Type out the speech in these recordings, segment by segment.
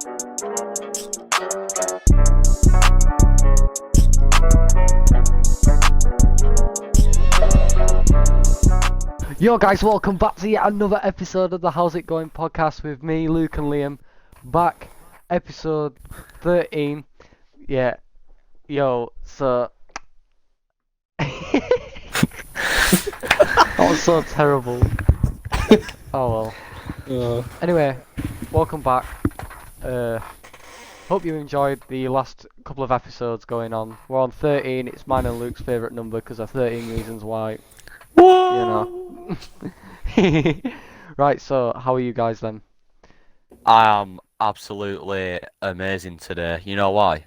Yo guys, welcome back to yet another episode of the How's It Going podcast with me, Luke and Liam. Back, episode 13. Yeah, yo, so... That was so terrible. Oh well. Anyway, welcome back. Hope you enjoyed the last couple of episodes going on. We're on 13, it's mine and Luke's favourite number because of 13 reasons why. Whoa! You know. Right, so how are you guys then? I am absolutely amazing today. You know why?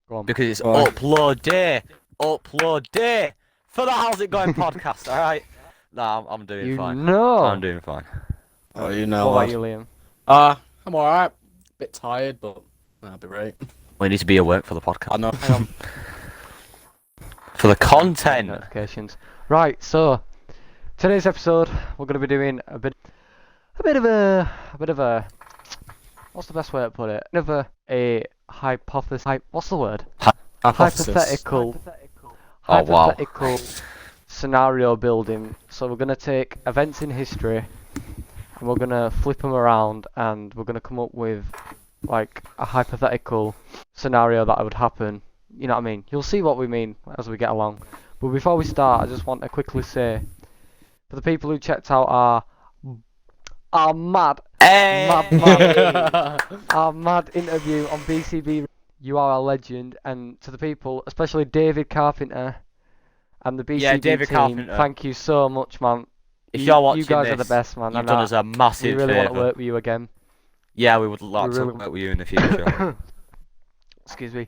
Go on. Because it's upload day for the How's It Going podcast. All right. Nah, I'm doing fine. I'm doing fine. Oh, you know. What about you, Liam? I'm alright. Bit tired, but that'll be right. We need to be awake for the podcast. I know. Hang on. For the content. Notifications. Right, so today's episode we're going to be doing a bit of a what's the best way to put it? A hypothesis. What's the word? Hypothetical scenario building. So we're going to take events in history and we're going to flip them around and we're going to come up with like a hypothetical scenario that would happen. You know what I mean? You'll see what we mean as we get along. But before we start, I just want to quickly say, for the people who checked out our mad interview on BCB, you are a legend. And to the people, especially David Carpenter and the BCB team, thank you so much, man. If you're watching you guys this, are the best, man. You've done us a massive We really want to favour. work with you again. Yeah, we would like to work with you in the future. Excuse me.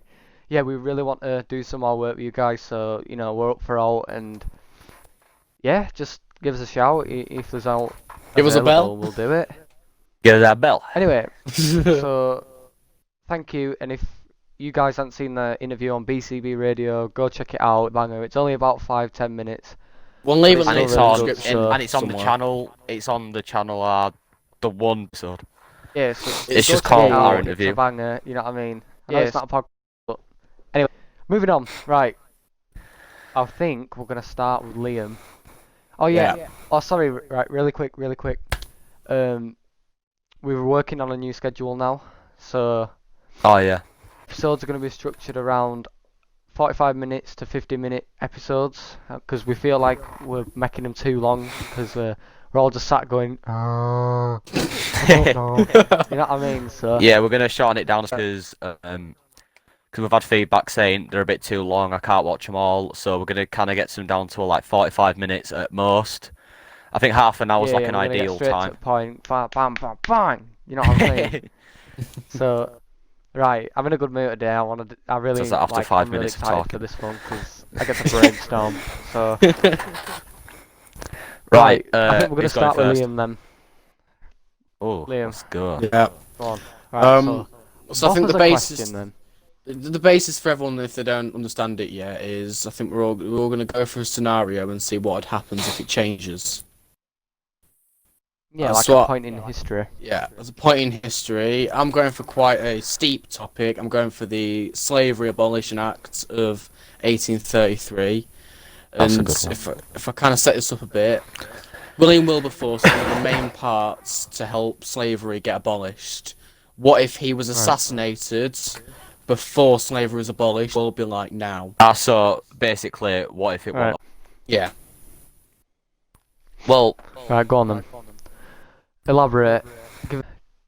Yeah, we really want to do some more work with you guys, so, you know, we're up for all, and yeah, just give us a shout if there's out. Give us a bell. We'll do it. Give us that bell. Anyway, so thank you, and if you guys haven't seen the interview on BCB Radio, go check it out, banger. It's only about 5-10 minutes. We'll leave it And in it's the on, description. and it's on the somewhere. channel. It's on the channel. The one episode. Yeah, so It's go just check called it out, our it's interview. a banger, you know what I mean? I know Yes. it's not a podcast, but anyway, moving on. Right, I think we're gonna start with Liam. Oh yeah. Oh sorry. Right, really quick. We were working on a new schedule now, so Oh yeah. episodes are gonna be structured around 45 minutes to 50-minute episodes, because we feel like we're making them too long, because we're all just sat going, I don't know. You know what I mean? So Yeah, we're gonna shorten it down because we've had feedback saying they're a bit too long. I can't watch them all, so we're gonna kind of get some down to like 45 minutes at most. I think half an hour is like an we're gonna get ideal straight time. to the point. Bang. You know what I'm saying? So, right, I'm in a good mood today. I really, So is that after like, 5 I'm really minutes of excited talking? for this one because I get to brainstorm. So, Right, I think we're gonna who's start going with first? Liam then. Oh, Liam. let's go. Yeah. Go on. Right, So I think Bob the has a basis, question, then. the basis for everyone, if they don't understand it yet, is I think we're all going to go through a scenario and see what happens if it changes. Yeah, That's like a what- point in history. Yeah, as a point in history, I'm going for quite a steep topic. I'm going for the Slavery Abolition Act of 1833. That's a And good one. if I kind of set this up a bit, William Wilberforce was one of the main parts to help slavery get abolished. What if he was assassinated before slavery was abolished? We'll be like now. So basically, what if it Right. was? Yeah. Well, Right, go on then. Elaborate.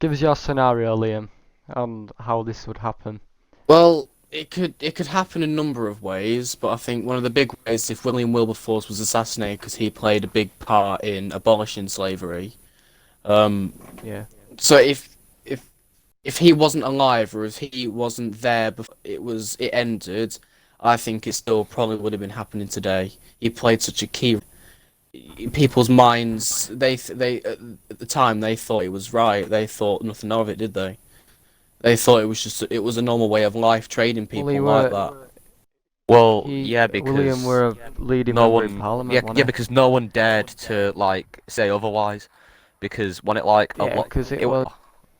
Give us your scenario, Liam, on how this would happen. Well, it could happen a number of ways, but I think one of the big ways is if William Wilberforce was assassinated because he played a big part in abolishing slavery. Yeah. So if he wasn't alive or if he wasn't there before it ended, I think it still probably would have been happening today. He played such a key. People's minds, they at the time they thought it was right. They thought nothing of it, did they? They thought it was a normal way of life, trading people like that. yeah, because William were a leading no member in one, Parliament, yeah, wasn't yeah, he? because no one dared to like say otherwise, because when it like Yeah, 'cause it was-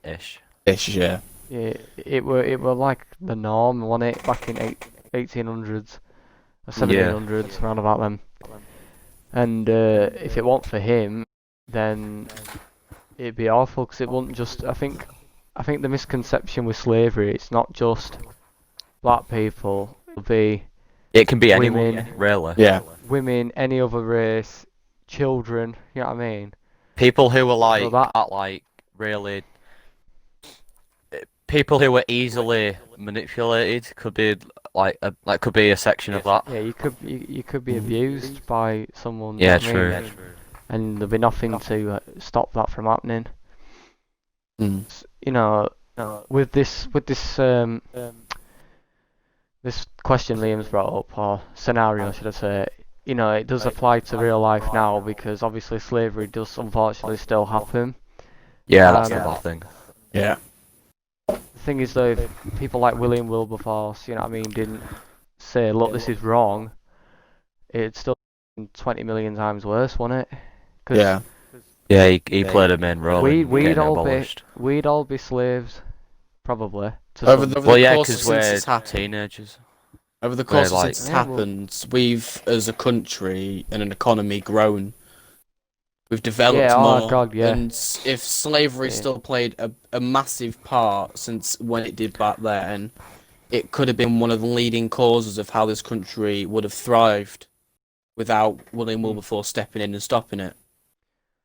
ish. Yeah. Yeah, it were like the norm, wasn't it, back in 1800s or Yeah. 1700s, around about them. And if it weren't for him, then it'd be awful because it wouldn't just. I think the misconception with slavery, it's not just black people. It'll be It can be anyone, women, really. Yeah. women, any other race, children. You know what I mean? People who were So like, that not like really. People who were easily manipulated could be could be a section of that. yeah, you could be abused by someone. You know Yeah, what I mean? true. And there'll be nothing to stop that from happening. Mm. You know, with this question Liam's brought up, or scenario, should I say, it does apply to real life now because obviously slavery does unfortunately still happen. Yeah, that's the bad thing. Yeah. The thing is though, if people like William Wilberforce, you know what I mean, didn't say, look, this is wrong, it'd still be 20 million times worse, wouldn't it? 'Cause Yeah. Yeah, he played a main role in we'd getting it all abolished. we'd all be slaves, probably. To Over some. the Well, yeah, course because since we're it's happened, teenagers. over the course We're since it's Yeah, well- happened, we've, as a country and an economy, grown. We've developed Yeah, oh more, God, yeah. and if slavery Yeah. still played a massive part since when it did back then, it could have been one of the leading causes of how this country would have thrived without William Wilberforce stepping in and stopping it.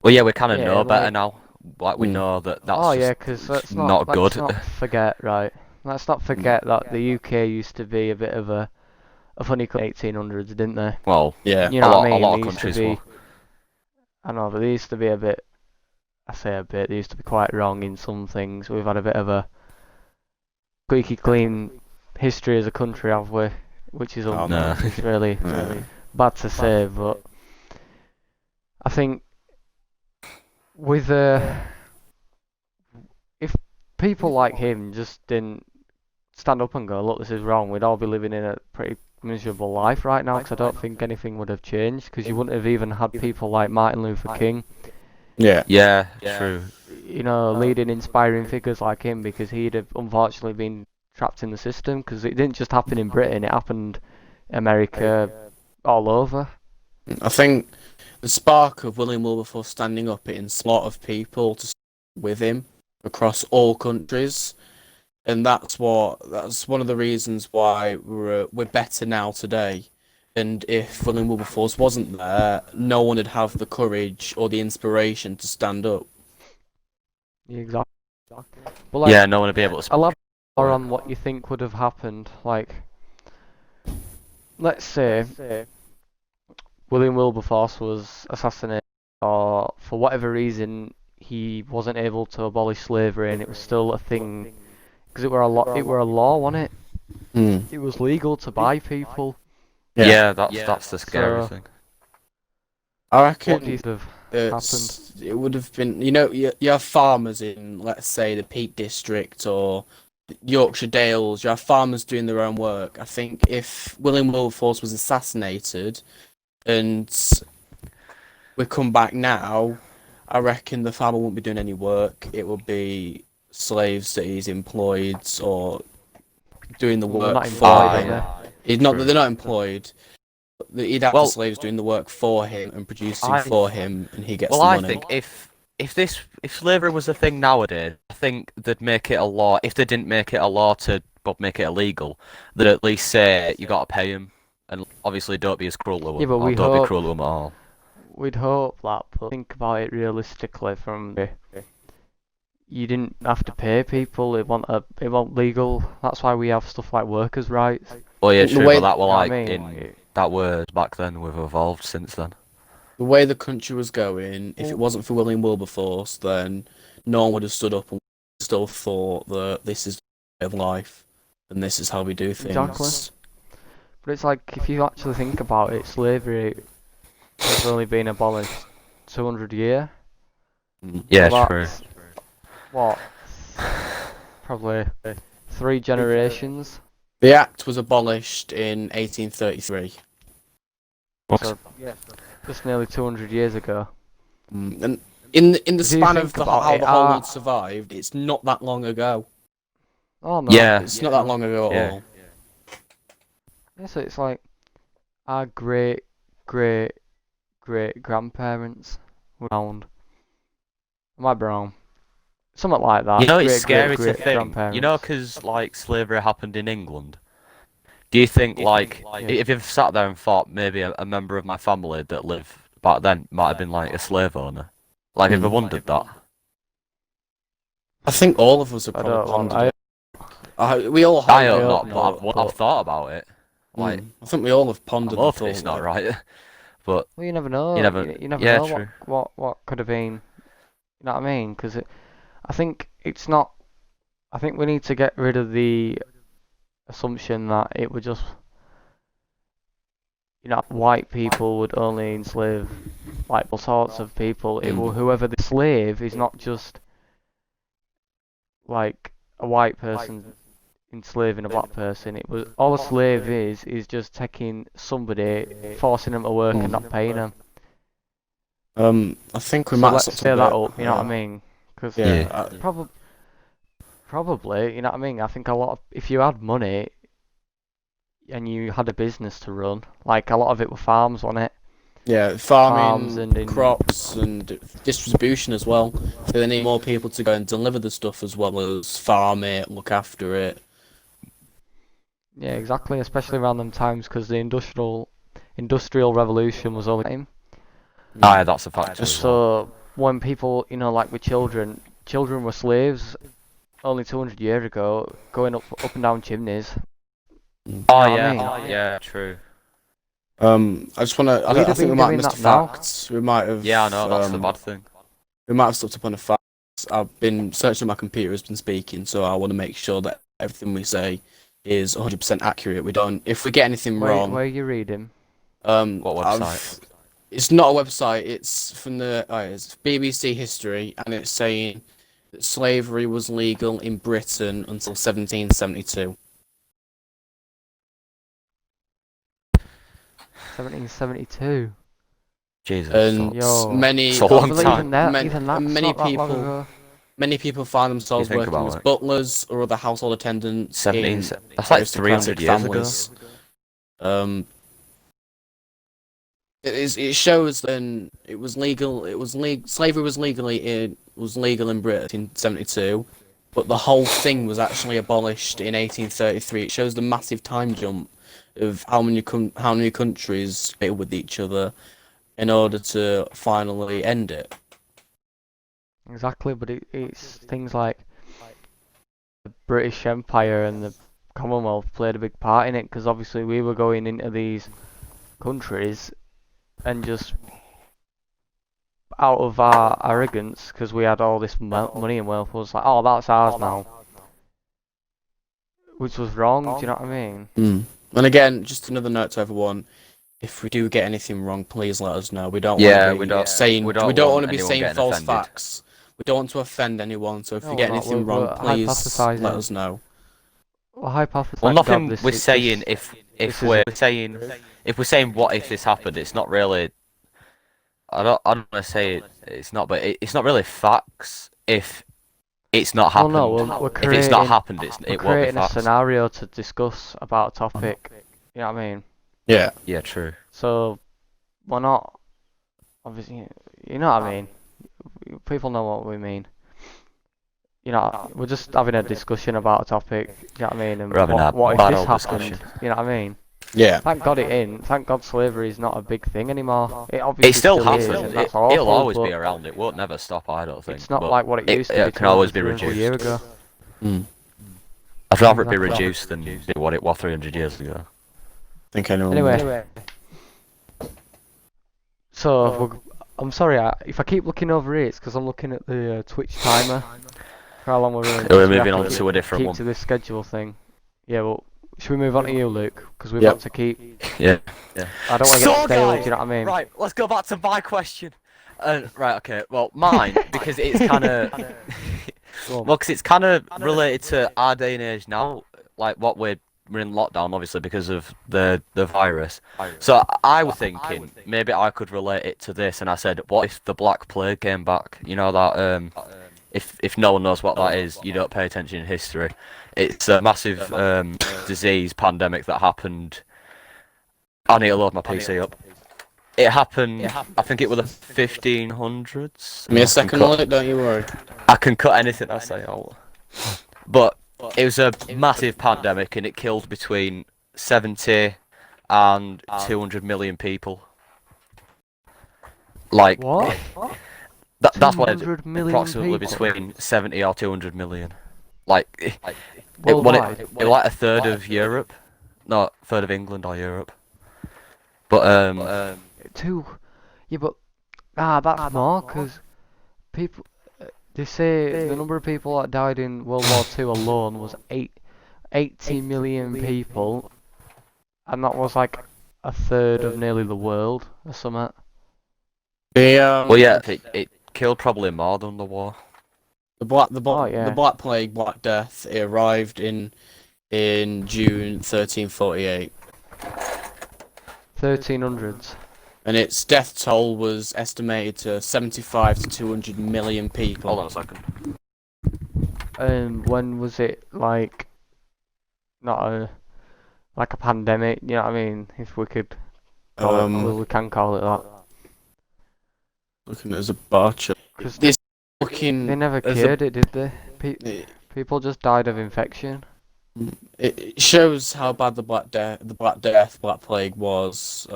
Well, yeah, we kind of Yeah, know better like- now. Like we Mm. know that that's Oh just yeah, because let's not good. Let's not forget, right? Let's not forget that the UK used to be a bit of a funny country in the 1800s, didn't they? Well, Yeah. You know what I mean? a lot They of used to countries be. will. I know, but they used to be a bit. I say a bit. They used to be quite wrong in some things. We've had a bit of a squeaky clean history as a country, have we? Which is Oh, no. it's really Yeah. bad to say, but I think with if people like him just didn't stand up and go, look, this is wrong, we'd all be living in a pretty miserable life right now, because I don't think anything would have changed, because you wouldn't have even had people like Martin Luther King, Yeah. Yeah, true. leading inspiring figures like him, because he'd have unfortunately been trapped in the system, because it didn't just happen in Britain, it happened America, all over. I think the spark of William Wilberforce standing up, it inspired a lot of people to stand with him across all countries, and that's one of the reasons why we're better now today. And if William Wilberforce wasn't there, no one would have the courage or the inspiration to stand up. Yeah, exactly. But like, Yeah, no one would be able to. elaborate more on what you think would have happened. Like, let's say William Wilberforce was assassinated, or for whatever reason he wasn't able to abolish slavery, and it was still a thing because it were a law. It were a law, wasn't it? Mm. It was legal to buy people. Yeah, that's the scary So- thing. I What do you reckon think it would have been, you have farmers in, let's say, the Peak District or Yorkshire Dales, you have farmers doing their own work. I think if William Wilberforce was assassinated and we come back now, I reckon the farmer wouldn't be doing any work. It would be slaves that he's employed or doing the Well, work not for employed, him. are He's not. True. They're not employed. He'd have Well- the slaves doing the work for him and producing I- for him, and he gets Well, the I money. think if slavery was a thing nowadays, I think they'd make it a law. If they didn't make it a law to make it illegal, they'd at least say you got to pay him, and obviously don't be as cruel to them, Yeah, but or we don't be hope- cruel to them at all. We'd hope that, but think about it realistically. You didn't have to pay people. It wasn't legal. That's why we have stuff like workers' rights. Well, yeah, The true, way- but that were You know what like I mean? in that word back then. We've evolved since then. The way the country was going, if it wasn't for William Wilberforce, then no one would have stood up and still thought that this is the way of life and this is how we do things. Exactly. But it's like, if you actually think about it, slavery has only been abolished 200 years. Mm. Yeah, So true. that's, what? Probably 3 generations. The Act was abolished in 1833. So, just nearly 200 years ago. And In the If you span think of the, about how it, the whole world survived, it's not that long ago. Oh no. Yeah. It's not that long ago at Yeah. all. Yeah, so it's like our great great great grandparents were around. Am I wrong? Something like that. You know, it's Great scary great to great think. You know, grandparents. because like slavery happened in England. Do you think like Yeah. if you've sat there and thought maybe a member of my family that lived back then might have been like a slave owner? Like, have you wondered that? I think all of us have I probably don't want. pondered it. We all I hope hope hope not, not, but I've thought about it. Like, I think we all have I'm pondered the hoping thought it's not that. right, but Well, you never know. you never. You never Yeah, know true. what could have been. You know what I mean? Because I think it's not. I think we need to get rid of the assumption that it would just, white people would only enslave like all sorts of people. It will whoever the slave is not just like a white person enslaving a black person. It was all a slave is just taking somebody, forcing them to work and not paying them. I think we So might let's have clear that something up. You know what I mean? Because Yeah. probably, you know what I mean. I think a lot of if you had money and you had a business to run, like a lot of it were farms, wasn't it? Yeah, Farms farming, and crops, and distribution as well. So they need more people to go and deliver the stuff as well as farm it, look after it. Yeah, exactly. Especially around them times because the industrial revolution was only time. Aye, that's a fact as well. So when people, like with children were slaves only 200 years ago, going up and down chimneys. Oh know what I yeah, mean? yeah, true. I just want to. We'd I have think we been might have doing missed a that now. fact. We might have. Yeah, I know, that's the bad thing. We might have stopped upon a fact. I've been searching my computer has been speaking, so I want to make sure that everything we say is 100% accurate. We don't. If we get anything wrong, Where are you reading? What website? It's not a website. It's from it's BBC History, and it's saying that slavery was legal in Britain until 1772. 1772. Jesus. And Yo, many, It's a long Well, time. even that's many not that long people, ago. many people find themselves think working about as it. butlers or other household attendants 17, in that's like aristocratic 300 years families. It shows then it was legal. Slavery was legal in Britain in 72, but the whole thing was actually abolished in 1833. It shows the massive time jump of how many countries fit with each other in order to finally end it. Exactly, but it's things like the British Empire and the Commonwealth played a big part in it because obviously we were going into these countries and just out of our arrogance because we had all this money and wealth was like, oh, that's ours now, which was wrong. Do you know what I mean? And again, just another note to everyone: if we do get anything wrong, please let us know. We don't Yeah, want to we be don't- saying we we don't don't want want to be anyone saying getting false offended. facts. We don't want to offend anyone. So if No, we we're get not. anything We're wrong, please hypothesizing. let us know. Well, hypothesizing. Well, nothing this, we're this, saying this if is we're saying if we're saying what if this happened, it's not really. I don't want to say it's not, but it's not really facts. If it's not well, happened, no, we're if it's not creating happened, we're it won't be creating a facts. scenario to discuss about a topic. You know what I mean? Yeah. Yeah, true. So we're not obviously. You know what I mean? People know what we mean. We're just having a discussion about a topic. You know what I mean? And We're having a what if bad this old happened? discussion. You know what I mean? Yeah. Thank God it ain't. Thank God slavery is not a big thing anymore. It obviously It still is, happens. and that's It'll awful, always but be around. It won't never stop. I don't think. it's not but like what it used to be. It can always be 200 years reduced. ago. I'd rather it be Exactly. reduced than be what it was 300 years ago. I think anyone. Anyway. So I'm sorry if I keep looking over here. It's because I'm looking at the Twitch timer. For how long we're running. We're We moving have on to to a different keep one. to this schedule thing. Yeah. Well, should we move on to you, Luke? Because we've Yep. got to keep. Yeah. I don't want to get stale. Do you know what I mean? Right, let's go back to my question. Right, okay. Well, mine because it's kind of Go on. well, because it's kind of related to our day and age now, like what we're we're in lockdown, obviously, because of the virus. So I was thinking maybe I could relate it to this, and I said, what if the Black Plague came back? You know that if no one knows what that is, you don't pay attention in history. It's a massive disease pandemic that happened. I need to load my PC up. It happened. I think it was the 1500s. Give me a second on it, don't you worry. I can cut anything I say out. But it was a massive pandemic, and it killed between 70 and 200 million people. Like What? that's what it, 200 million approximately people? between 70 or 200 million. Like it Worldwide? like a third of Europe, not a third of England or Europe. But Yeah, but that's more because people. They say the number of people that died in World War II alone was 80 million people, and that was like a third of nearly the world or something. well, yeah, it killed probably more than the war. The yeah. Black Plague, Black Death, it arrived in June 1348, 1300s. and its death toll was estimated to 75 to 200 million people. Hold on a second. When was it like not a pandemic? You know what I mean? If we could call it, well, we can call it that. Looking as a bar chart. 'Cause This looking they never as a- cured it, did they? People just died of infection. It shows how bad the Black Death, Black Plague was,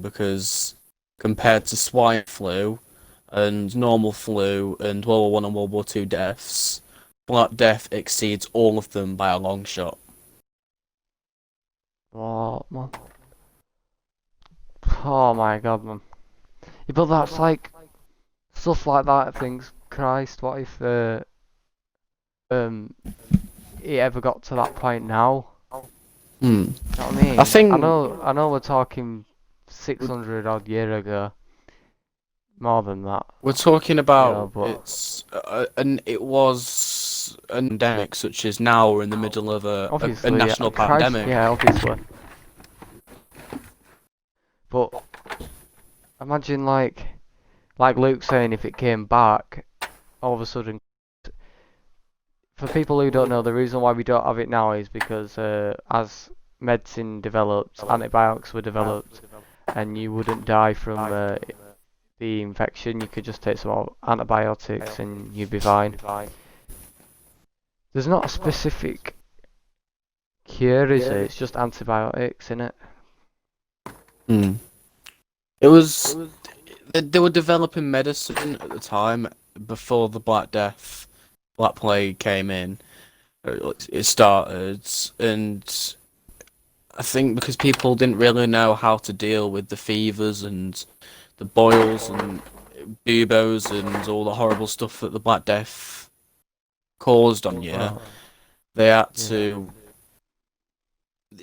because compared to swine flu and normal flu and World War One and World War Two deaths, Black Death exceeds all of them by a long shot. What, man? Oh my god, man. Yeah, but that's like stuff like that. Things, Christ, what if it ever got to that point now? Hmm. You know what I mean? I think- I know we're talking 600 odd year ago. More than that. We're talking about Yeah, but- it was a pandemic, such as now we're in the middle of a Obviously, national Christ, pandemic. yeah, obviously. But imagine like Luke saying, if it came back, all of a sudden. For people who don't know, the reason why we don't have it now is because as medicine developed, antibiotics were developed, and you wouldn't die from the infection. You could just take some antibiotics and you'd be fine. There's not a specific cure, is it? It's just antibiotics, innit? Hmm. It was. They were developing medicine at the time before the Black Plague came in. It started, and I think because people didn't really know how to deal with the fevers and the boils and buboes and all the horrible stuff that the Black Death caused on you, they had to.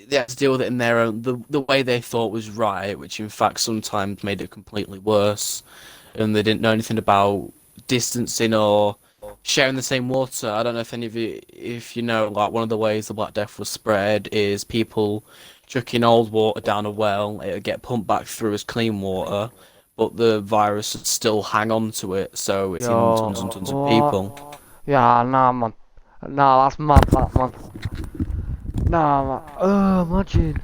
They had to deal with it in their own the way they thought was right, which in fact sometimes made it completely worse. And they didn't know anything about distancing or sharing the same water. I don't know if any of you, if you know, like one of the ways the Black Death was spread is people chucking old water down a well. It would get pumped back through as clean water, but the virus would still hang on to it, so it's in tons and tons of people. Yeah, nah, man. Nah, that's mad, that, man. Nah, man. Oh, imagine.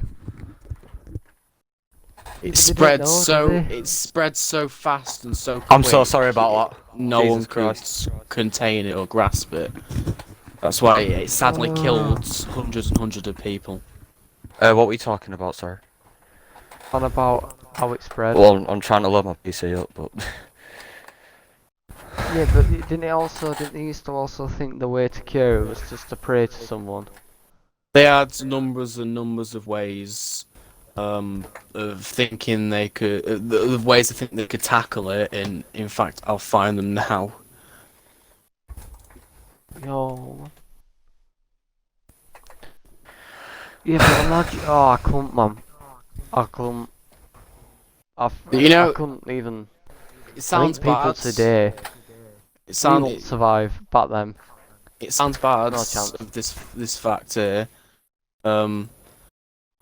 It They didn't spread know, did they? it spread so fast and so quick. I'm so sorry about that. No Jesus one could Christ. contain it or grasp it. That's why it sadly killed hundreds and hundreds of people. What were you talking about, sir? On about how it spread. Well, I'm trying to load my PC up, but Yeah, but didn't they used to also think the way to cure it was just to pray to someone? They had numbers and numbers of ways of thinking they could, of ways to think they could tackle it, and in fact, I'll find them now. Yo. Yeah, but imagine. Oh, I couldn't, man. I couldn't. You know, I couldn't even. It I sounds think people bad. today It sounds. wouldn't survive back then. It sounds bad No chance. of this fact here.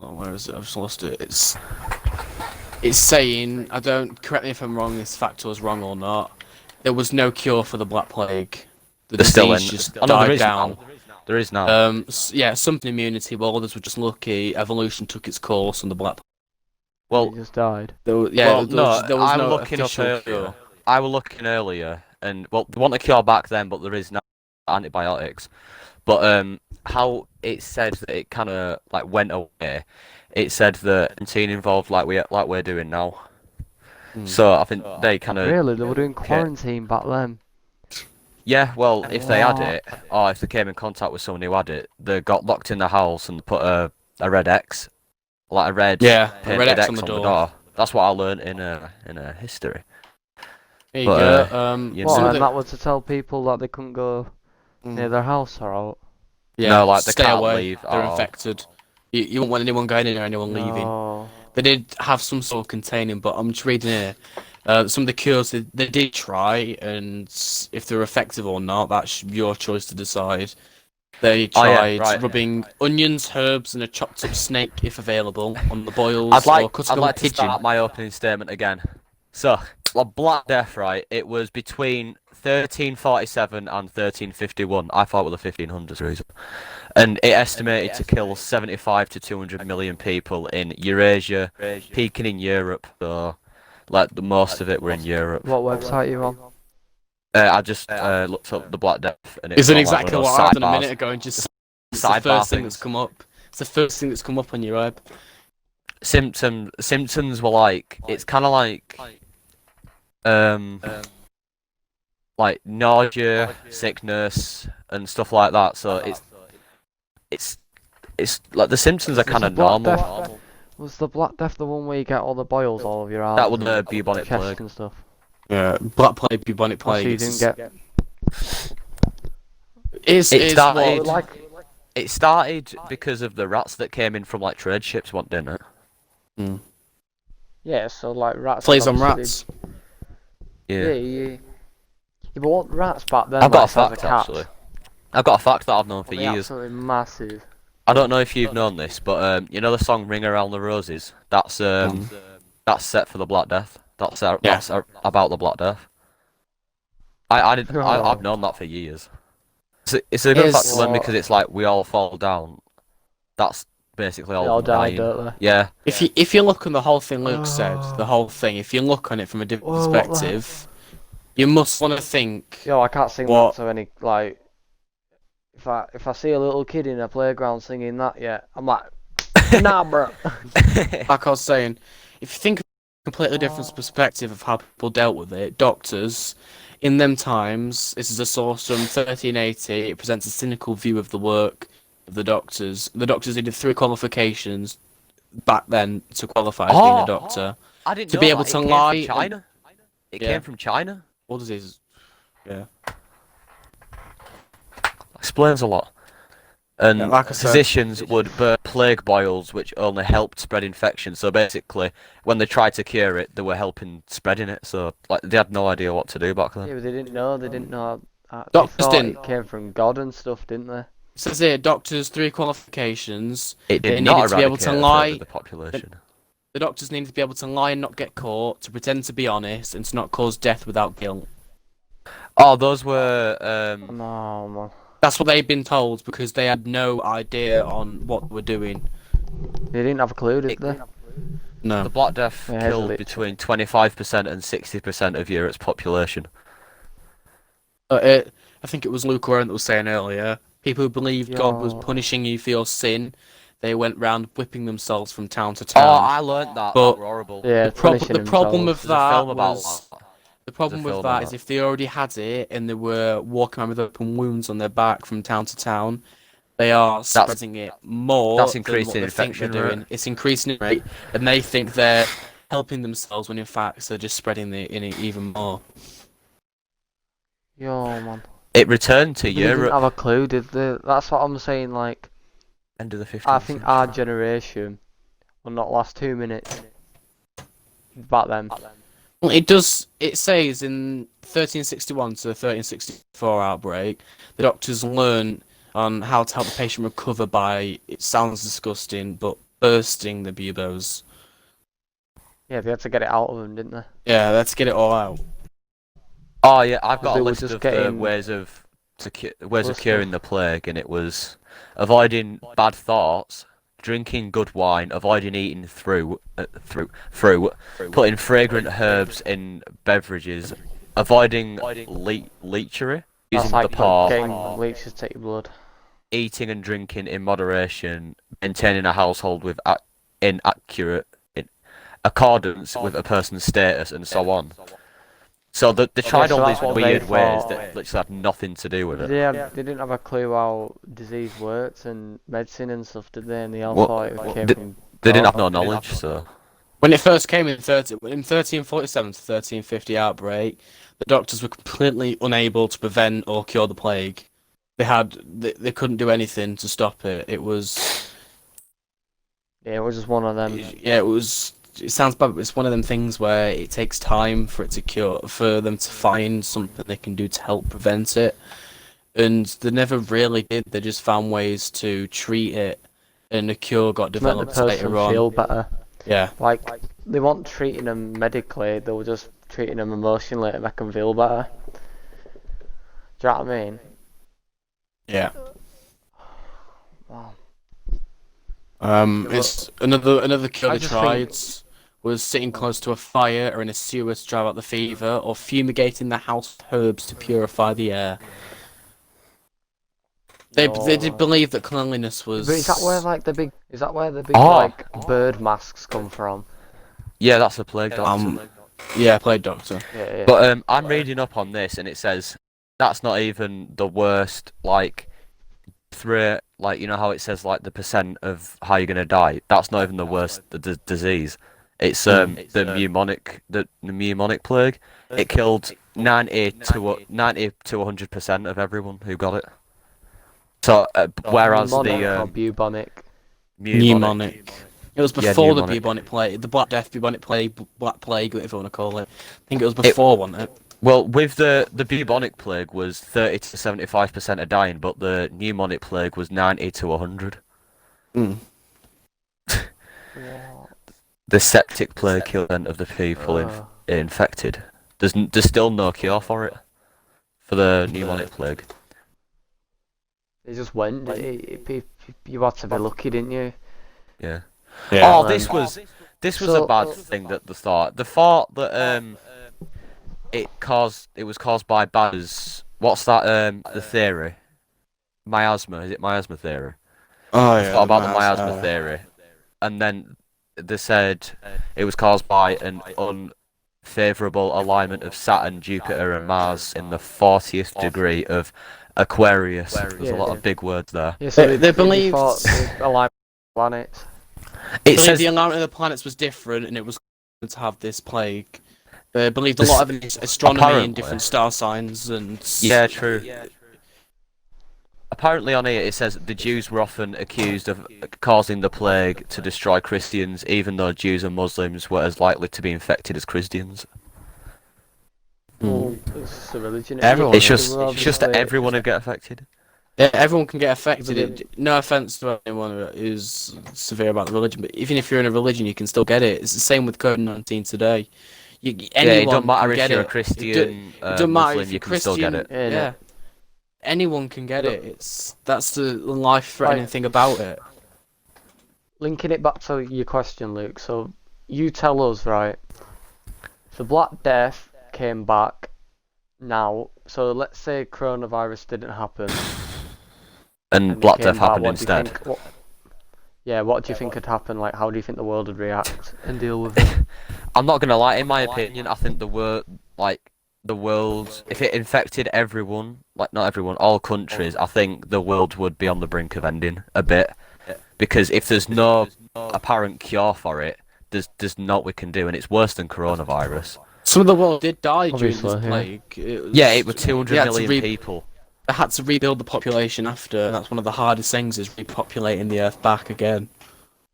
Oh, where is it? I've just lost it. It's saying, I don't, correct me if I'm wrong, this fact was wrong or not. There was no cure for the Black Plague. The They're still in. disease just Oh no, there died is down. now. There is now. Yeah, something immunity, but others were just lucky. Evolution took its course on the Black Plague. Well, He just died. There was, well, there was, no, there was I no was looking up official earlier. cure. I was looking earlier, and well, they want a cure back then, but there is no antibiotics. But how it said that it kind of like went away. It said that quarantine involved like we're doing now. So I think they kind of Really? They were doing quarantine back then? yeah. Well, if they had What? it, or if they came in contact with someone who had it, they got locked in the house and put a red X, like a red Yeah, a painted red X X on the door. That's what I learned in a history. There you But, go. you What, know, and that was to tell people that they couldn't go near their house or out? Yeah, no, like they stay can't away. leave. They're at all. infected. You won't want anyone going in or anyone leaving. No. They did have some sort of containing, but I'm just reading here. Some of the cures they did try, and if they're effective or not, that's your choice to decide. They Oh, yeah, tried right. rubbing onions, herbs, and a chopped up snake, if available, on the boils, I'd or like cutting I'd up a like to pigeon. start my opening statement again. So, like Black Death, right? It was between 1347 and 1351. I thought it was the 1500s reason. And it estimated to kill 75 to 200 million people in Eurasia, peaking in Europe. So, like the most of it were in Europe. What website are you on? I just looked up the Black Death, and Isn't got, like, exactly one of what those I've done a sidebars. minute ago, and just it's the Sidebar first thing that's things. come up. It's the first thing that's come up on your web. Symptoms were like it's kind of like nausea, sickness, and stuff like that. So it's like the symptoms are Was kind the of Black normal. Death- Was the Black Death the one where you get all the boils all over your arms? That was and the bubonic chest plague. and stuff? Yeah, Black Plague, bubonic Oh, so plague. you didn't get... It started- what? Like... It started because of the rats that came in from like trade ships, didn't it? Yeah, so like rats... Plays on obviously- rats. Yeah, yeah. Yeah, but what rats back then? I've got a like, size of fact cats, actually. I've got a fact that I've known for they're years. absolutely massive. I don't know if you've known this, but you know the song "Ring Around the Roses." That's set for the Black Death. That's about the Black Death. I've known that for years. It's a good fact to learn because it's like we all fall down. That's basically They all all of them died, dying. don't they? Yeah. If you look on the whole thing, Luke said the whole thing. If you look on it from a different Whoa, what the perspective, you must want to think. Yo, I can't sing What? that to any, like... If I see a little kid in a playground singing that, yeah, I'm like, nah, bro. Like I was saying, if you think of a completely different perspective of how people dealt with it, doctors, in them times, this is a source from 1380, it presents a cynical view of the work of the doctors. The doctors needed 3 qualifications back then to qualify as being a doctor. I didn't To know be that. able It to came lie from China. It Yeah. came from China. What is this? Yeah. Explains a lot. And Yeah, like I said- physicians would burn plague boils, which only helped spread infection. So basically, when they tried to cure it, they were helping spreading it. So like they had no idea what to do back then. Yeah, but they didn't know. They Doctors thought didn't. it came from God and stuff, didn't they? It says here, doctors, 3 qualifications. It They did not needed to be able to eradicate a third lie. of the population. The doctors needed to be able to lie and not get caught, to pretend to be honest, and to not cause death without guilt. Oh, those were No, man. That's what they'd been told because they had no idea on what they were doing. They didn't have a clue, did they? No. the Black Death Yeah, killed literally. between 25% and 60% of Europe's population. I think it was Luke Warren that was saying earlier, people who believed God was Yeah. punishing you for your sin, they went round whipping themselves from town to Oh, town. I learnt that. But- That were horrible. Yeah, the problem punishing with There's a that film about was that. the problem There's a with film that about is that. if they already had it and they were walking around with open wounds on their back from town to town, they are spreading it more. that's than increasing what they think they're infection rate. doing. It's increasing it rate, and they think they're helping themselves when in fact they're just spreading it in it even more. Yo, man. It returned to They didn't Europe have a clue, did they? That's what I'm saying, like, end of the 15th I think our century. generation will not last 2 minutes back then. Well, it does. It says in 1361 to 1364 outbreak, the doctors learn on how to help the patient recover by. It sounds disgusting, but bursting the buboes. Yeah, they had to get it out of them, didn't they? Yeah, let's get it all out. Oh yeah, I've got They a were list just of the getting ways of other curing stuff. the plague, and it was avoiding bad thoughts, drinking good wine, avoiding eating fruit, putting fragrant herbs in beverages, avoiding leechery, That's using the like paw, getting leeches to take your blood. eating and drinking in moderation, maintaining a household with inaccurate in accordance with a person's status, and so on. So they Yeah, tried so all these that's what they weird ways thought. that literally had nothing to do with it. They didn't have a clue how disease works and medicine and stuff, did they? And they all What? thought it came They, from they didn't have God. no knowledge, so When it first came in 1347 to 1350 outbreak, the doctors were completely unable to prevent or cure the plague. They couldn't do anything to stop it. It was Yeah, it was just one of them. yeah, it was. It sounds bad, but it's one of them things where it takes time for it to cure, for them to find something they can do to help prevent it, and they never really did. They just found ways to treat it, and a cure got To make the developed person later on. feel better. Yeah, Like, they weren't treating them medically, they were just treating them emotionally to make them feel better. Do you know what I mean? yeah. Wow. It's another cure I they just tried think- was sitting close to a fire or in a sewer to drive out the fever, or fumigating the house with herbs to purify the air. They did believe that cleanliness was. But is that where the big Oh. like bird masks come from? yeah, that's a plague doctor. Yeah, played doctor. Yeah. But I'm reading up on this, and it says that's not even the worst. Like, you know how it says like the percent of how you're gonna die. That's not even the worst disease. It's the pneumonic plague. It killed 90 to 100% of everyone who got it. So whereas Pneumonic the or bubonic. Pneumonic. It was Yeah, before the pneumonic. bubonic plague, the Black Death, bubonic plague, Black Plague, whatever you want to call it. I think it was before, wasn't it? Well, with the bubonic plague was 30 to 75% of dying, but the pneumonic plague was 90 to 100. Mm. What? The septic plague killed of the people Oh. infected. There's still no cure for it, for the pneumonic plague. It just went. You had to be lucky, didn't you? Yeah. Yeah. Oh, this was So- a bad thing that they thought. They thought that it was caused by bats. What's that? The theory, miasma. Is it miasma theory? Oh They thought about the miasma theory, and then they said it was caused by an unfavorable alignment of Saturn, Jupiter, and Mars in the 40th degree of Aquarius. There's a lot of big words there. Yeah, so They believed- thought they aligned planets. It Believed says the alignment of the planets was different, and it was to have this plague. They believed a lot of astronomy apparently. and different star signs, and yeah, true. Apparently on here it says the Jews were often accused of causing the plague to destroy Christians, even though Jews and Muslims were as likely to be infected as Christians. Well, it's just a religion. Everyone- It's just that everyone would get affected. Yeah, everyone can get affected. But No offense to anyone who's severe about the religion, but even if you're in a religion, you can still get it. It's the same with COVID-19 today. Anyone It don't matter can if get you're it. a Christian, It doesn't matter Muslim, if you you're can still get Christian. it. Yeah, Yeah, anyone can get Look- it. That's the life-threatening thing about it. Linking it back to your question, Luke. So you tell us, right? If the Black Death came back now, so let's say coronavirus didn't happen. And and it Black came Death back, happened what do you instead. think- what do you think could happen? Like, how do you think the world would react and deal with it? I'm not gonna lie, in my opinion, I think the world, if it infected everyone, like not everyone, all countries, I think the world would be on the brink of ending a bit. Because if there's no apparent cure for it, there's not we can do, and it's worse than coronavirus. Some of the world did die during this Obviously, yeah. plague. It was 200 they had to million people. They had to rebuild the population after, and that's one of the hardest things, is repopulating the Earth back again.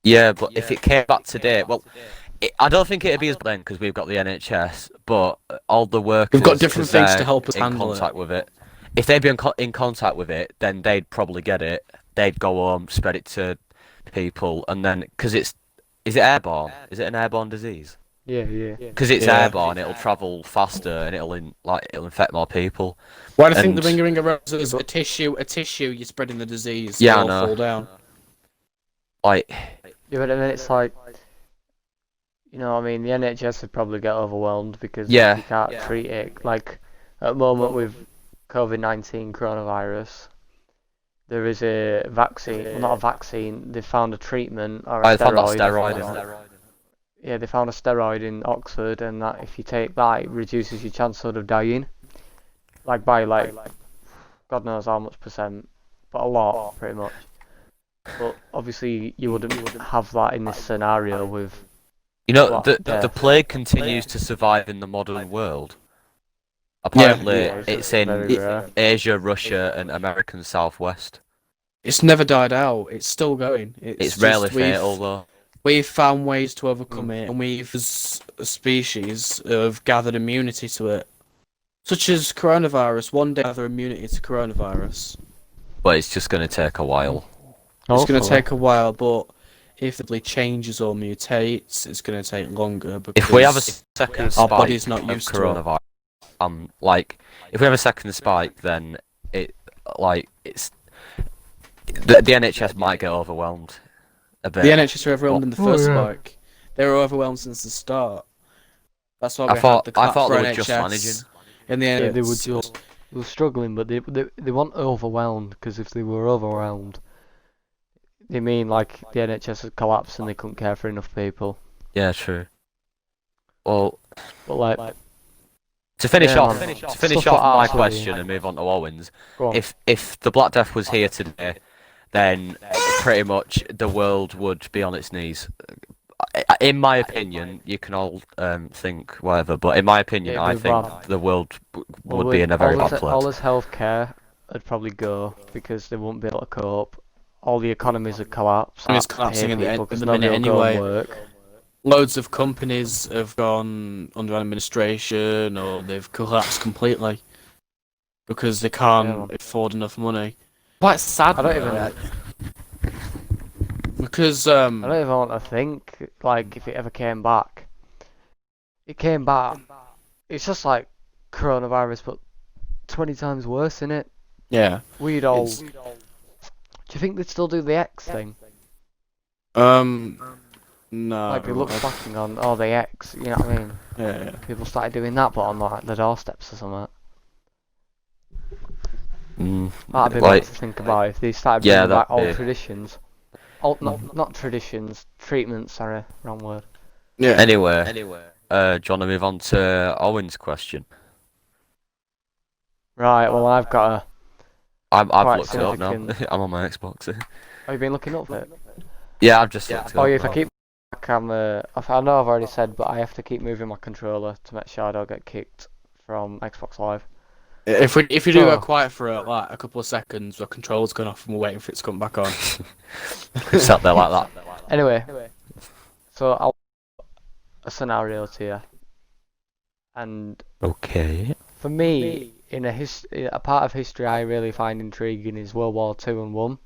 Yeah, but if it came back today, well, I don't think it'd be as bad because we've got the NHS, but all the workers, We've got different 'cause things to they're help us in handle contact with it. If they'd be in contact with it, then they'd probably get it. They'd go home, spread it to people, and then because is it airborne? Is it an airborne disease? Yeah, yeah. Because it's Yeah. airborne, it'll travel faster and it'll infect more people. Why do you think And- the ring roses is a tissue? A tissue, you're spreading the disease. Yeah, they I all know. fall down. Like, Yeah, but then it's like, you know, I mean, the NHS would probably get overwhelmed because Yeah. you can't treat it. Like, at the moment with COVID-19 coronavirus, there is a vaccine, well, not a vaccine, they found a treatment or a I found that steroid. steroid. Yeah, they found a steroid in Oxford, and that if you take that, it reduces your chance of dying. Like, by, like, God knows how much percent, but a lot, pretty much. But obviously, you wouldn't have that in this scenario with. You know, What? the Death. plague continues to survive in the modern world. Apparently, Yeah, it's very in rare. Asia, Russia, and American Southwest. It's never died out. It's still going. It's just rarely fatal though. We've found ways to overcome it, and we've, as a species, have gathered immunity to it. Such as coronavirus. One day, gather immunity to coronavirus. But it's just going to take a while. It's going to Hopefully. take a while, but if it changes or mutates, it's going to take longer. Because If we have a second our spike body's not of used to it. coronavirus, like, if we have a second spike, then it's the NHS might get overwhelmed a bit. The NHS were overwhelmed in the Oh, first yeah. spike. They were overwhelmed since the start. That's why we I thought had the clap for they were NHS. just managing. In the end, Yeah, they were struggling, but they weren't overwhelmed, because if they were overwhelmed, they mean like the NHS had collapsed and they couldn't care for enough people. Yeah, true. Well, But like, to finish Yeah, off, man. to finish Stuff off like my that, question and move on to Owen's, go on. if the Black Death was here today, then pretty much the world would be on its knees. In my opinion, you can all think whatever, but in my opinion, It'd I be think bad. the world Well, would be in a very bad all place. this healthcare would probably go because they wouldn't be able to cope. All the economies would collapse. Economy's Pay collapsing at the people end- 'cause at the minute nobody will go and anyway. work. loads of companies have gone under administration or they've collapsed completely because they can't Yeah. afford enough money. Quite sad. I don't though, even. because I don't even want to think like if it ever came back. It came back. It's just like coronavirus, but 20 times worse, innit? yeah. We'd all. It's- Do you think they'd still do the X thing? No. Like they look back and gone, oh, the X, you know what I mean? Yeah. People started doing that, but on like the doorsteps or something. That'd be Like, nice to think about if they started yeah, bringing back that'd old be- traditions. Not traditions, treatments, sorry, wrong word. Yeah. anyway, do you want to move on to Owen's question? Right, well, I've got a. I've Quite looked it up now. significant. I'm on my Xbox. Have you been looking up for it? Yeah, I've just looked it Oh, up yeah, if I now. keep. I know I've already said, but I have to keep moving my controller to make sure I don't get kicked from Xbox Live. If you do So- go quiet for like a couple of seconds, the control's gone off and we're waiting for it to come back on. Sat there like that. Anyway, so I'll a scenario to you, and Okay. for me, in a part of history I really find intriguing is World War Two and One,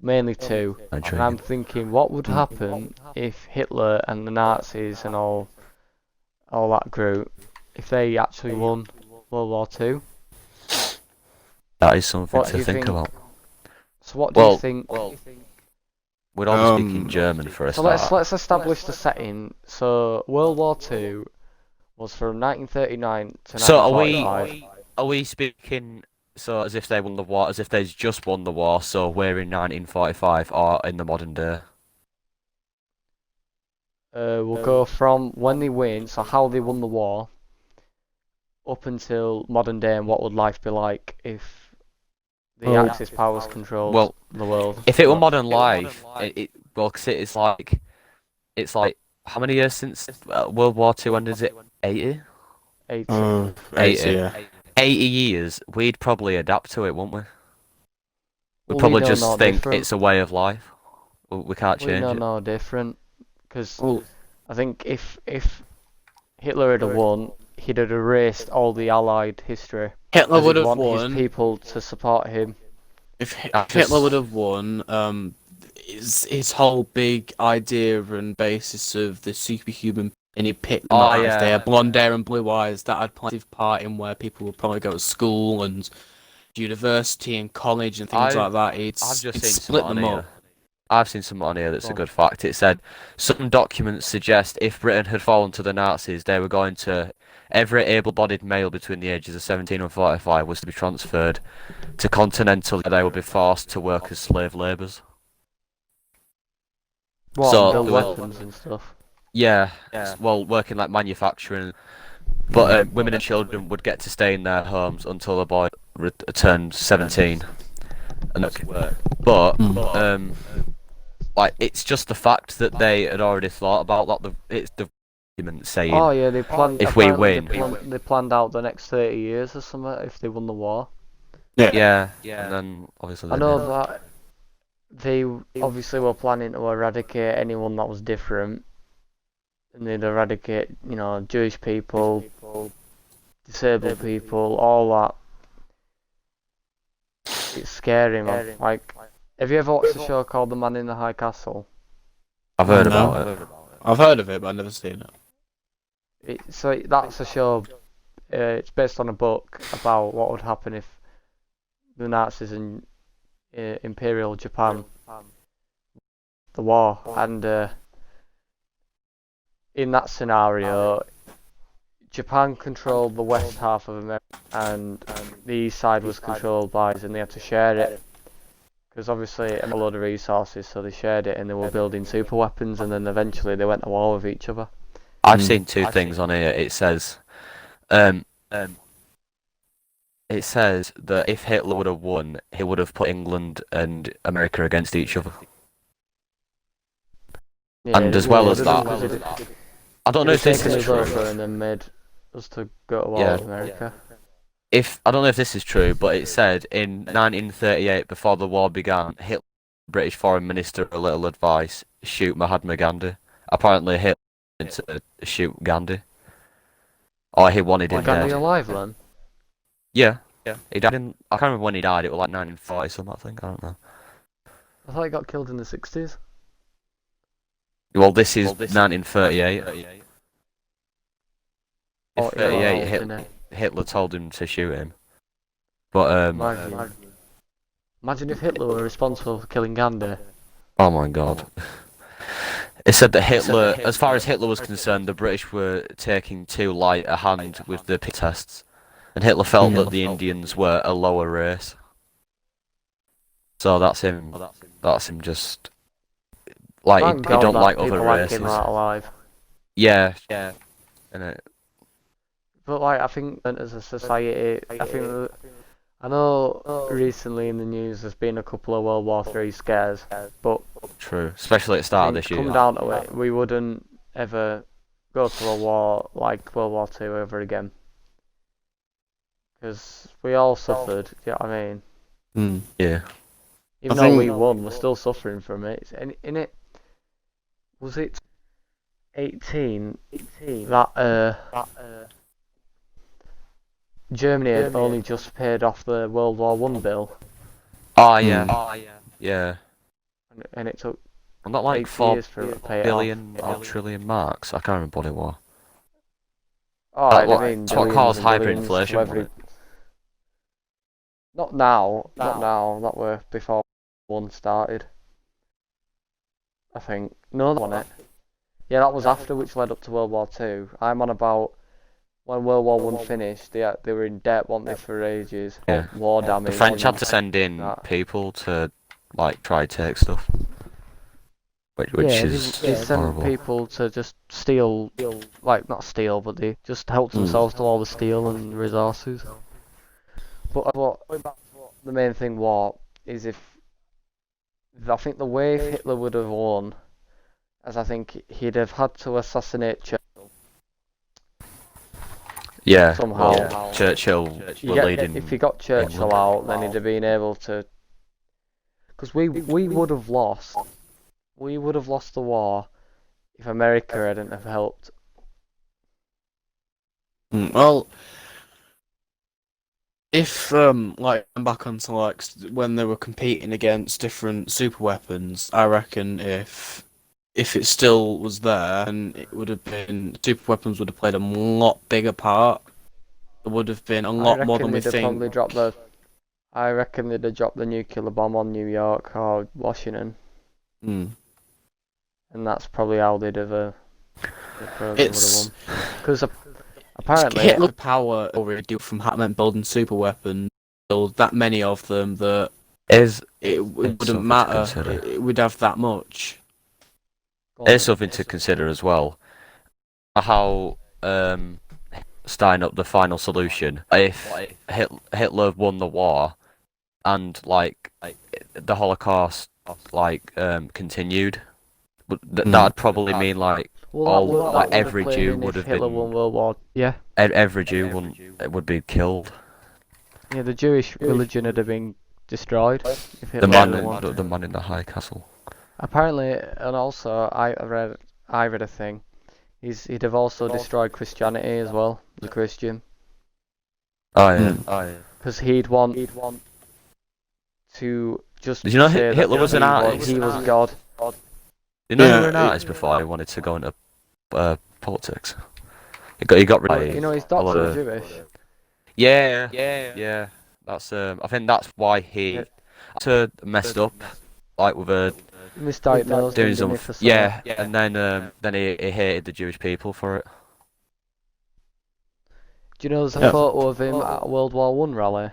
mainly two. And I'm thinking, what would happen if Hitler and the Nazis and all that group, if they actually won World War Two? That is something What do to you think think? about. So what do you Well, think? We'd all be speaking German for a So start. let's establish the setting. So World War Two was from 1939 to So 1945. are we speaking so as if they won the war, as if they just won the war, so we're in 1945 or in the modern day? We'll go from when they win, so how they won the war, up until modern day, and what would life be like if the Well- Axis powers controlled Well, the world? If it were modern life, well, 'cause it's like how many years since World War Two ended? Is it 80? 80. 80. Yeah. 80 years, we'd probably adapt to it, wouldn't we? We'd Well, probably we know just no think different. it's a way of life. We can't We change know it. no different, because Well, I think if Hitler had won, he'd have erased all the Allied history. Hitler As would he'd have want his won. people to support him. If I Hitler just- would have won, his whole big idea and basis of the superhuman, and he picked them Oh that if they yeah, had blonde hair and blue eyes, that had plenty of part in where people would probably go to school and university and college and things I've like that. I've It's just it's seen something split on them here. up. I've seen something on here that's Go a on. good fact. It said some documents suggest if Britain had fallen to the Nazis, they were going to every able-bodied male between the ages of 17 and 45 was to be transferred to Continental. They would be forced to work as slave labourers. What, and So build they were, weapons and stuff? yeah, well, working like manufacturing, but women and children would get to stay in their homes until the boy turned 17. And but Mm. like it's just the fact that they had already thought about that. It's the document saying Oh yeah, they planned. if we Apparently win, they planned out the next 30 years or something if they won the war. yeah, and then obviously I they know did. that they obviously were planning to eradicate anyone that was different, and they'd eradicate, Jewish people, disabled people, all that. It's scary, man. Like, have you ever watched a show called The Man in the High Castle? I've heard No. about it. I've heard of it, but I've never seen it. That's a show. It's based on a book about what would happen if the Nazis and Imperial Japan the war, and in that scenario, Japan controlled the west half of America, and the east side was controlled by us, and they had to share it. Because obviously it had a load of resources, so they shared it, and they were building super weapons, and then eventually they went to war with each other. I've seen two things on here. Um, it says that if Hitler would have won, he would have put England and America against each other. Yeah, And as well as that, I don't know if this taken is us over true. and then made us to go to war Yeah. with America. I don't know if this is true, but it said in 1938, before the war began, Hitler, British Foreign Minister, a little advice: shoot Mahatma Gandhi. Apparently, Hitler wanted to shoot Gandhi, or he wanted him Was Gandhi dead. alive then? Yeah. He died in. I can't remember when he died. It was like 1940 something. I think. I don't know. I thought he got killed in the 60s. Well, this is 1938. In Oh, 38, yeah, Hitler told him to shoot him. But Imagine if Hitler were responsible for killing Gandhi. oh my God. It said that Hitler, as far as Hitler was concerned, the British were taking too light a hand with the peace tests, and Hitler felt that the Indians were a lower race. So that's him. That's him just like Thank he God don't that like people other like races. him aren't alive. Yeah, and But like, I think that as a society, I know recently in the news there's been a couple of World War III scares, but true, especially at the start of this year. come down to it, we wouldn't ever go to a war like World War II ever again. Because we all suffered, do you know what I mean? Yeah. Even I though think- we won, we're still suffering from it. And in it, was it 18 that Germany had only just paid off the World War One bill, Oh yeah. Yeah. and it took I'm not like 8 4 years for it to pay it billion off. or trillion marks. I can't remember what it was. Oh, That I what- mean, it's what billions caused and billions to hyperinflation, every- wasn't Not now, that were before one started. I think. No, that wasn't it. Yeah, that was after, which led up to World War Two. I'm on about when World War One finished. They were in debt, weren't they, for ages? Yeah. War damage. The French had and to send in that. people to like try to take stuff, which Yeah, is they sent horrible. people to just steal, like not steal, but they just helped themselves to all the steel and resources. But what the main thing was is I think the way Hitler would have won, as I think he'd have had to assassinate Churchill. Yeah, somehow. well, Churchill were leading. If he got Churchill England. out, then he'd have been able to. Because we would have lost. We would have lost the war if America hadn't have helped. Well, If like back onto like when they were competing against different super weapons, I reckon if it still was there, and it would have been super weapons would have played a lot bigger part. There would have been a I lot more than reckon we they'd have think. probably dropped the. I reckon they'd have dropped the nuclear bomb on New York or Washington, Hmm. and that's probably how they'd have. The Frozen would It's have won. Because apparently, Hitler power already do from meant building super weapons, build that many of them that Is it something wouldn't to matter. consider. It would have that much. There's something to consider as well. How starting up the final solution. If Hitler won the war and like the Holocaust continued, that'd probably mean like every Jew would have Hitler been won World War. Yeah, every Jew would be killed. yeah. The Jewish religion would have been destroyed if The Hitler man, had won. the man in the high castle. Apparently, and also I read a thing. He'd have also destroyed Christianity as well, as a Christian, Oh yeah. because he'd want to just Did you know say that Hitler was an artist? he was God. You know, Yeah, he was an artist before he wanted to go into politics. He got rid of You know, his a lot doctor's of. Jewish. Yeah. That's I think that's why he messed up, like with Misdiagnosed doing him, some. didn't he, for something? Yeah, and then he hated the Jewish people for it. Do you know there's a Yeah. photo of him at a World War One rally?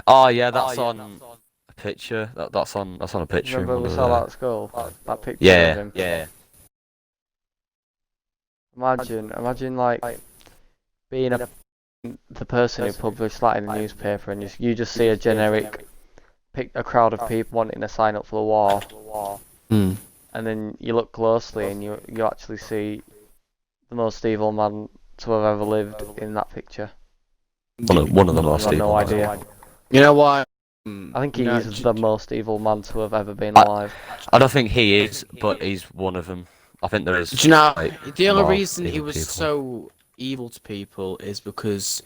Oh yeah, that's on a picture. That's on a picture. Remember we saw that at school? That picture of Yeah, him. yeah. Imagine like being the person who published that in the newspaper, and you just see a generic a crowd of people wanting to sign up for the war, Hmm. and then you look closely and you actually see the most evil man to have ever lived in that picture. One of the You most have evil. no idea. You know why? I think he is the most evil man to have ever been I- alive. I don't think he is, but he's one of them. I think there is. Do you know, like, the only more reason he evil was people. so evil to people is because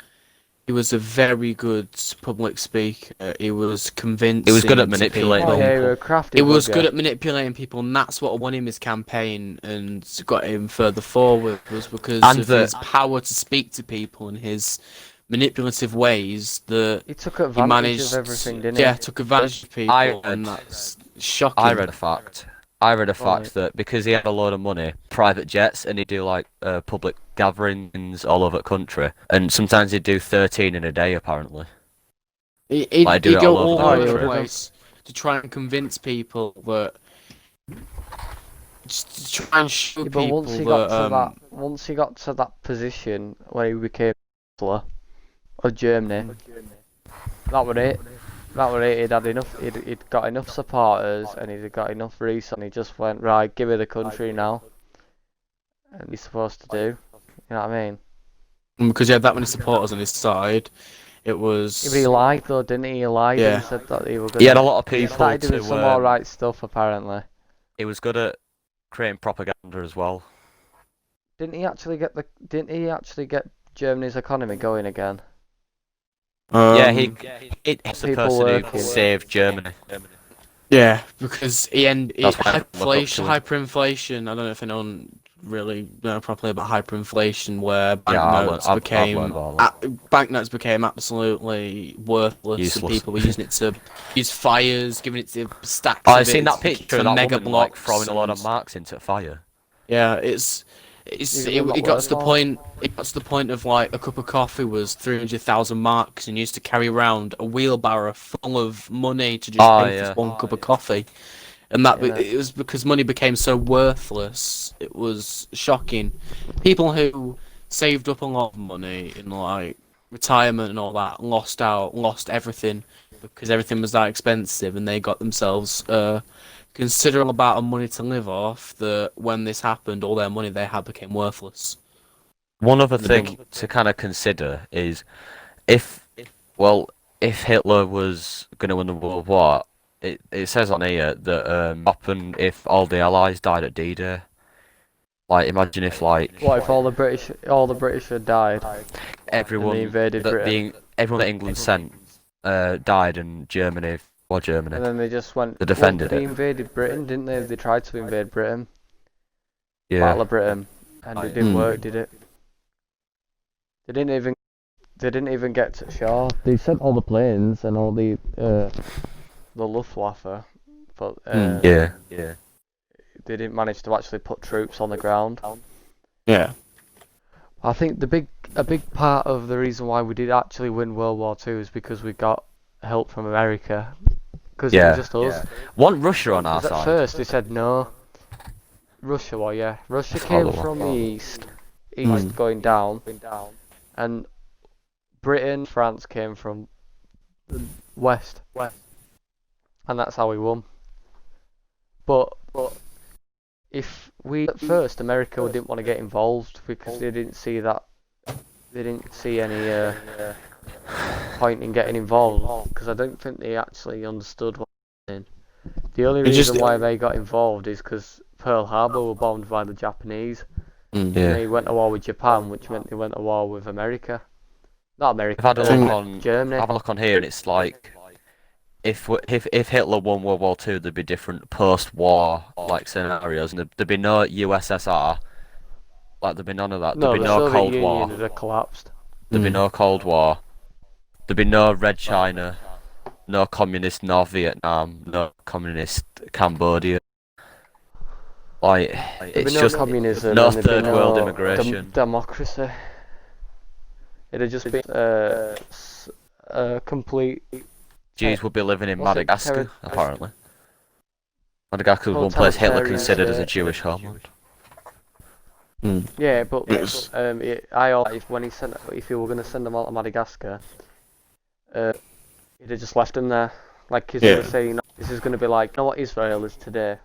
he was a very good public speaker. He was convincing. He was good at to manipulating people. Yeah, you're a crafty He was bugger. good at manipulating people, and that's what won him his campaign and got him further forward. Was because And of his power to speak to people and his manipulative ways that He took he advantage managed. of everything, didn't he? Yeah, took advantage of people, I read- and that's shocking. I read a fact. Right. That because he had a load of money, private jets, and he'd do like public gatherings all over the country, and sometimes he'd do 13 in a day apparently. He'd Like, do it go all over all the over the country. place to try and convince people that. Just to try and show Yeah, but people once he got that. to once he got to that position where he became Chancellor of Germany, that was it. That was it. He'd had enough. He'd got enough supporters, and he'd got enough resources. And he just went, right, give me the country now. And he's supposed to do. You know what I mean? Because he had that many supporters on his side, it was. Yeah, but he lied though, didn't he? He lied Yeah. and said that he was He had a gonna. lot of He people started doing some to. alright stuff apparently. He was good at creating propaganda as well. Didn't he actually get Germany's economy going again? Yeah, he it's the People person who working. saved Germany. Yeah, because he That's why I look up to him. hyperinflation. I don't know if anyone really know properly about hyperinflation, where Yeah, banknotes I've became learned about that. banknotes became absolutely worthless, Useless. and people were using it to use fires, giving it to stacks. I've of seen it that picture of to that mega woman like blocks throwing a lot of and- marks into a fire. Yeah, Is it not it got to the worthwhile? point. It got to the point of like a cup of coffee was 300,000 marks, and you used to carry around a wheelbarrow full of money to just Oh, pay for yeah. one cup of coffee, and that Yeah. it was because money became so worthless. It was shocking. People who saved up a lot of money in like retirement and all that lost everything because everything was that expensive, and they got themselves considerable amount of money to live off. That when this happened, all their money they had became worthless. One other thing to kind of consider is if Hitler was going to win the World War, it says on here that happened if all the Allies died at D-Day. Like, imagine if like What if all the British had died and they everyone invaded Britain, everyone that England sent died, and Germany, and then they just went? they Well, defended they it. invaded Britain, didn't they? They tried to invade Britain, Yeah. Battle of Britain, and it didn't work, did it? They didn't even get to shore. They sent all the planes and all the Luftwaffe, but Yeah. they didn't manage to actually put troops on the ground. Yeah. I think a big part of the reason why we did actually win World War II is because we got help from America. Because it was just us. Want Russia on our 'Cause at side? first they said no. Russia, well, yeah. Russia Oh, came the from the east going down, and Britain, France came from the west, and that's how we won. But if we at first America didn't want to get involved because they didn't see any point in getting involved, because I don't think they actually understood what was happening. The only reason why they got involved is because Pearl Harbor were bombed by the Japanese. And they went to war with Japan, which meant they went to war with America. Not America, I've had a look on Germany. Have a look on here, and it's like if Hitler won World War II, there'd be different post-war like scenarios, and there'd be no USSR. Like, there'd be none of that. No, There'd be the no Soviet Cold Union War. had collapsed. There'd be no Cold War. There'd be no Red China. No communist North Vietnam. No communist Cambodia. Like, There'd it's be no just communism. no and there'd be third world no immigration. democracy. It'd just been a complete. Jews would be living in What's it, Madagascar, apparently. Madagascar was one place Hitler Totalitarian considered as a state. Jewish homeland. Yeah, but if you were going to send them out to Madagascar, he'd have just left them there. Like he's going to say, this is going to be like, you know what Israel is today.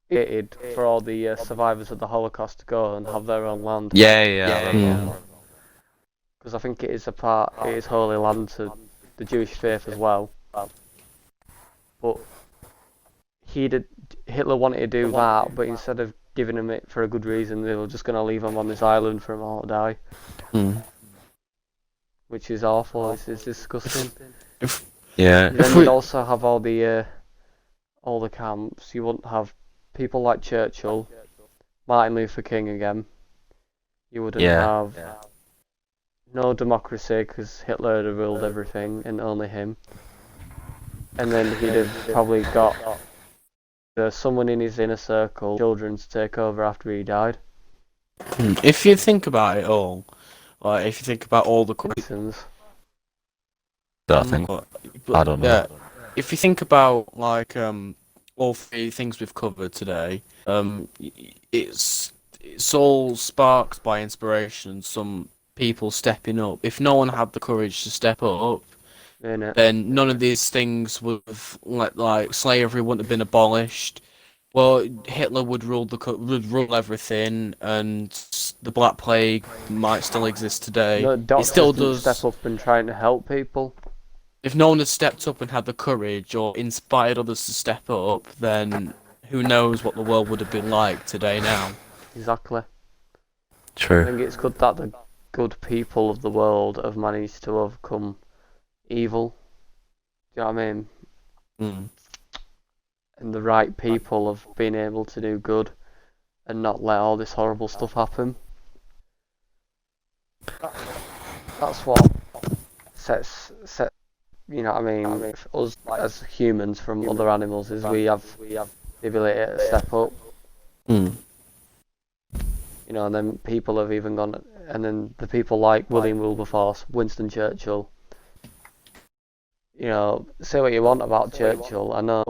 Created for all the survivors of the Holocaust to go and have their own land. Yeah. Because I think it is holy land to the Jewish faith as well. But Hitler wanted to do that, but instead of giving him it for a good reason, they were just going to leave him on this island for him all to die. Which is awful. It's disgusting. Yeah. Then you'd also have all the camps. You wouldn't have people like Churchill, Martin Luther King again. You wouldn't have no democracy because Hitler had ruled everything and only him. And then he'd have probably got someone in his inner circle, children, to take over after he died. If you think about it all, like if you think about all the Reasons. I think. I don't know. Yeah, if you think about like all three things we've covered today, it's all sparked by inspiration. Some people stepping up. If no one had the courage to step up, then none of these things would have, like slavery wouldn't have been abolished. Well, Hitler would rule everything, and the Black Plague might still exist today. No, it still does. Step up and trying to help people. If no one had stepped up and had the courage or inspired others to step up, then who knows what the world would have been like today now. Exactly. True. I think it's good that the good people of the world have managed to overcome evil. Do you know what I mean? And the right people have been able to do good and not let all this horrible stuff happen. That's what sets you know what I mean, us as humans from other animals is we have the ability to step up. You know, and then people have even gone, and then the people like William Wilberforce, Winston Churchill. You know, say what you want about Churchill, I know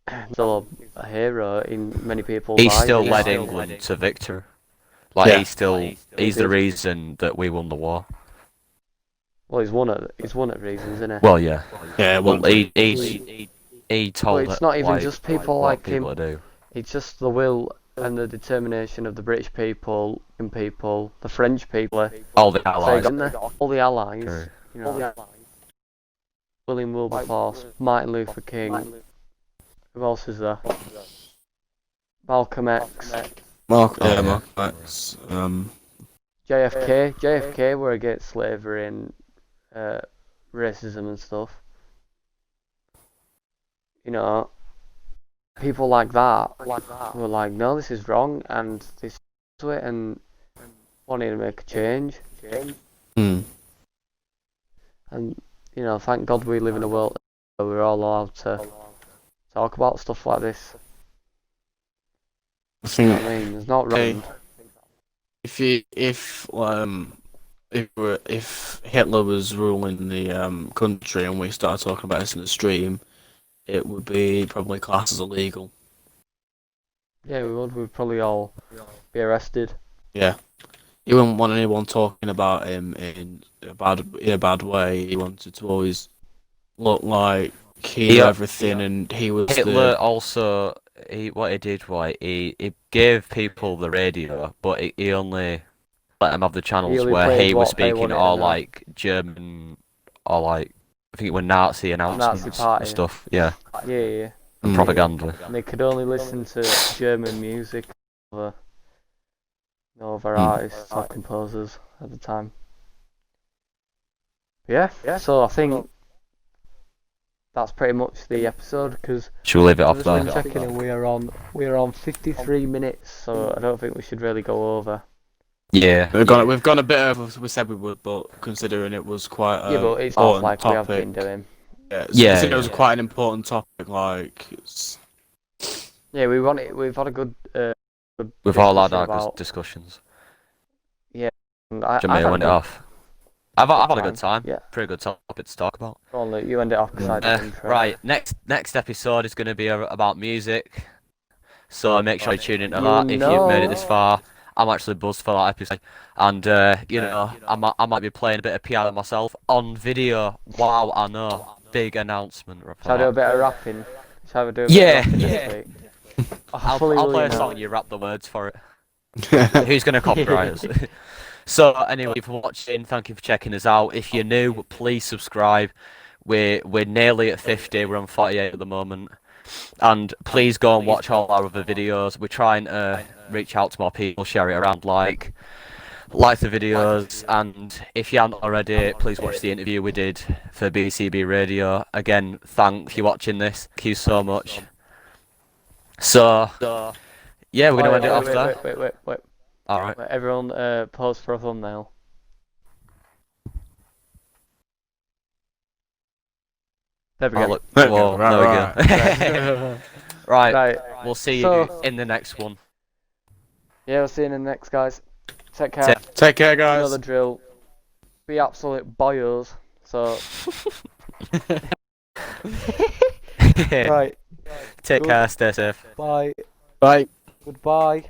he's still a hero in many people's eyes. He still led England to victory. Like he's the reason that we won the war. Well, he's one of reasons, isn't he? Well, yeah. Yeah. Well, he told. Well, it's not even just people like him. Do. It's just the will and the determination of the British people, the French people, All the allies. all the allies. True. You know, William Wilberforce, Martin Luther King. Who else is there? Malcolm X. Mark X. JFK were against slavery and racism and stuff. You know, people like that were like, no, this is wrong, and they stuck to it and wanted to make a change. Hmm. And you know, thank God we live in a world where we're all allowed to talk about stuff like this. I You know think what I mean? It's not Okay. wrong. if Hitler was ruling the country and we started talking about this in the stream, it would be probably classed as illegal. Yeah, we would. We'd probably all be arrested. Yeah. He wouldn't want anyone talking about him in a bad way. He wanted to always look like he knew everything and he was Hitler also, what he did was he gave people the radio, but he only let them have the channels only where played he was what they speaking wanted all to know. like German or like I think it were Nazi announcements party. and stuff. Yeah, Yeah. and propaganda. And they could only listen to German music over Hmm. artists or composers at the time. Yeah. So I think that's pretty much the episode because Should we leave it off I've just been there? checking and we're on 53 minutes, so I don't think we should really go over. Yeah. We've gone a bit over what we said we would, but considering it was quite Yeah, but it's off important like we have topic. been doing. Considering it was quite an important topic, like Yeah, we've had a good. We've all had discussion our about- discussions. I've Jamie, had went a it good off. I've had a good time, time. yeah. Pretty good topic to talk about. Only you end it off beside the intro. Right, next episode is going to be about music. So make sure you tune into You that if you've made it know- this far. I'm actually buzzed for that episode, and you know, I might be playing a bit of piano myself on video. Wow, I know, big announcement. for Shall I do that. a bit of rapping? Shall we do a bit Yeah, of rapping yeah. this week? I'll Fully play a willing song. now. You rap the words for it. Who's going to copyright us? So anyway, if you're watching, thank you for checking us out. If you're new, please subscribe. We're nearly at 50. We're on 48 at the moment. And please go and watch all our other videos. We're trying to reach out to more people, share it around, like the videos. And if you haven't already, please watch the interview we did for BCB Radio. Again, thanks for watching this. Thank you so much. So yeah, we're gonna end it off there. Wait. All right. Everyone, pause for a thumbnail. There we Oh, go. look. Whoa, there we go. Right. Right. We'll see So- you in the next one. Yeah, we'll see you in the next, guys. Take care. take care, You know guys. the drill. Be absolute boyos. So, right. Take care, stay safe. Bye. Bye. Goodbye.